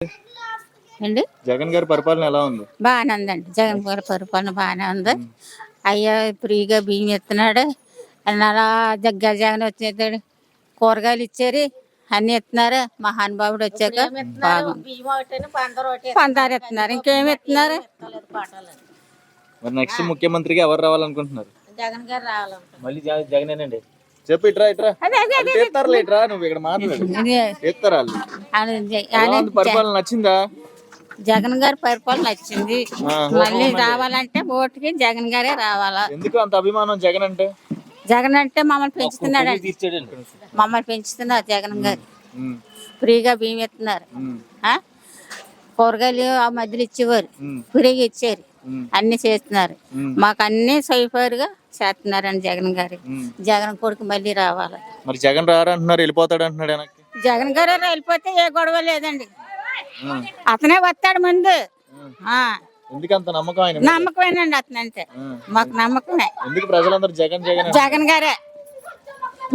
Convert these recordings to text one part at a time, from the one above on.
అండి జగన్ గారి పరిపాలన ఎలా ఉంది? బాగానే ఉందండి. జగన్ గారి పరిపాలన బాగానే ఉంది. అయ్యా ఫ్రీగా బియ్యం ఇస్తున్నాడు. అలా జగన్ వచ్చేస్తాడు, కూరగాయలు ఇచ్చారు, అన్ని ఇస్తున్నారు. మహానుభావుడు వచ్చాక బాగుంది. పందారు ఇస్తున్నారు, ఇంకేమి ఇస్తున్నారు. మరి నెక్స్ట్ ముఖ్యమంత్రిగా ఎవరు రావాలనుకుంటున్నారు? జగన్ గారు రావాలనుకుంటున్నారు. మళ్ళీ జగనేనండి. చెప్పు ఇట్రా ఇట్రా నువ్వు ఇక్కడ మాట్లాడు. పరిపాలన నచ్చిందా? జగన్ గారి పరిపాలన నచ్చింది. మళ్ళీ రావాలంటే ఓటుకి జగన్ గారే రావాలా. ఎందుకు అంత అభిమానం జగన్ అంటే? జగన్ అంటే మమ్మల్ని పెంచుతున్నాడు. మమ్మల్ని పెంచుతున్నారు జగన్ గారు. ఫ్రీగా బియ్యం ఇస్తున్నారు. కూరగాయలు ఆ మధ్యలో ఇచ్చేవారు, ఫ్రీగా ఇచ్చారు. అన్ని చేస్తున్నారు. మాకు అన్ని సైఫర్గా చేస్తున్నారండి జగన్ గారు. జగన్ కొడుకు మళ్ళీ రావాలి. మరి జగన్ రారంటున్నారు, వెళ్ళిపోతాడు అంటున్నాడు. జగన్ గారు వెళ్ళిపోతే ఏ గొడవ లేదండి. అతనే వస్తాడు ముందు. ఎందుకంత నమ్మకం ఆయన? నమ్మకమేనండి అతను అంటే మాకు నమ్మకమే. ఎందుకు ప్రజలందరూ జగన్ జగన్ జగన్ గారే,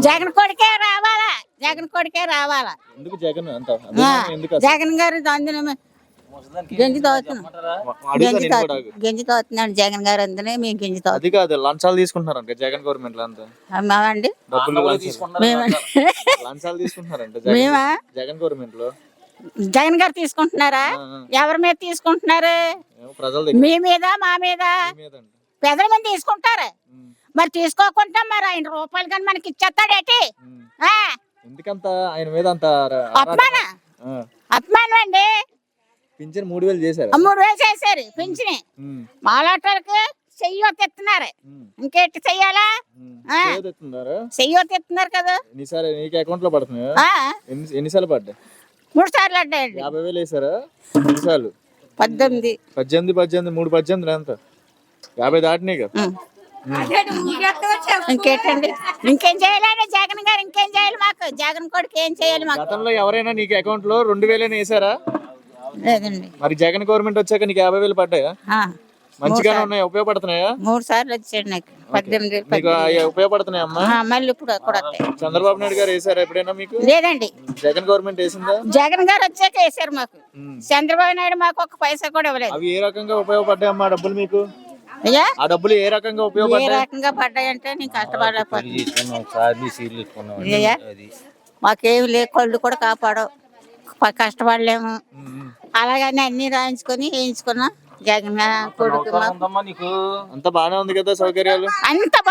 జగన్ కొడుకే రావాలా, జగన్ కొడుకే రావాలా. ఎందుకు జగన్ అంత? జగన్ గారు అందులో గంజి తాగుతున్నాడు జగన్ గారు. అందులో మేము గంజి తాగు. అది కాదు, లంచాలు తీసుకుంటున్నారంట జగన్ గవర్నమెంట్ లో. అంతా మేమండి లంచాలు తీసుకుంటున్నారంట మేమా? జగన్ గవర్నమెంట్ లో జగన్ గారు తీసుకుంటున్నారా? ఎవరి మీద తీసుకుంటున్నారు? మీ మీద, మా మీద, పెద్దల మీద తీసుకుంటారు. మరి తీసుకోకుండా మరి 5 రూపాయలు కానీ మనకి ఇచ్చేస్తాడేటి? ఎందుకంత ఆయన మీద అంత అభిమానం అండి. పింఛన్ 3000 చేశారు. 3000 చేశారు పింఛని. మాలాటోళ్ళకి చెయ్యొత్త ఇస్తున్నారు. ఇంకేంటి చెయ్యాలా? చెయ్యొత్త ఇస్తున్నారు కదా. నీకు అకౌంట్ లో పడుతున్నాయా? ఎన్నిసార్లు పడ్డాయి? 3 సార్లు పడ్డాయండి. 50,000 వేసారా? ఎన్నిసార్లు? 18 3 ఎంత? 50 దాటినాయి కదా. ఇంకేంటండి? ఇంకేం చేయాలండి జగన్ గారు? ఇంకేం చేయాలి మాకు? జగన్ కొడుకు ఏం చేయాలి మాకు? గతంలో ఎవరైనా నీకు అకౌంట్ లో 2000 వేసారా? లేదండి. మరి జగన్ గవర్నమెంట్ వచ్చాక నీకు 50,000 పడ్డాయా? మంచిగానే ఉన్నాయి, ఉపయోగపడుతున్నాయా? 3 సార్లు వచ్చాడు నాకు. 18 ఉపయోగపడుతున్నాయి అమ్మా. మళ్ళీ ఇప్పుడు చంద్రబాబు నాయుడు గారు వేసారా ఎప్పుడైనా మీకు? లేదండి. జగన్ గవర్నమెంట్ వేసిందా? జగన్ గారు వచ్చాక వేసారు మాకు. చంద్రబాబు నాయుడు మాకు 1 పైసా కూడా ఇవ్వలేదు. అవి ఏ రకంగా ఉపయోగపడ్డాయమ్మా డబ్బులు మీకు? ఆ డబ్బులు ఏ రకంగా ఉపయోగపడ్డాయి? ఏ రకంగా పడ్డాయంటే నేను కష్టపడలేకపోతే మాకేమి లే, కళ్ళు కూడా కాపాడవు, కష్టపడలేము. అలాగని అన్ని రాయించుకొని వేయించుకున్నాం. జగన్ కొడుకు అంత బాగానే ఉంది కదా సౌకర్యాలు? అంత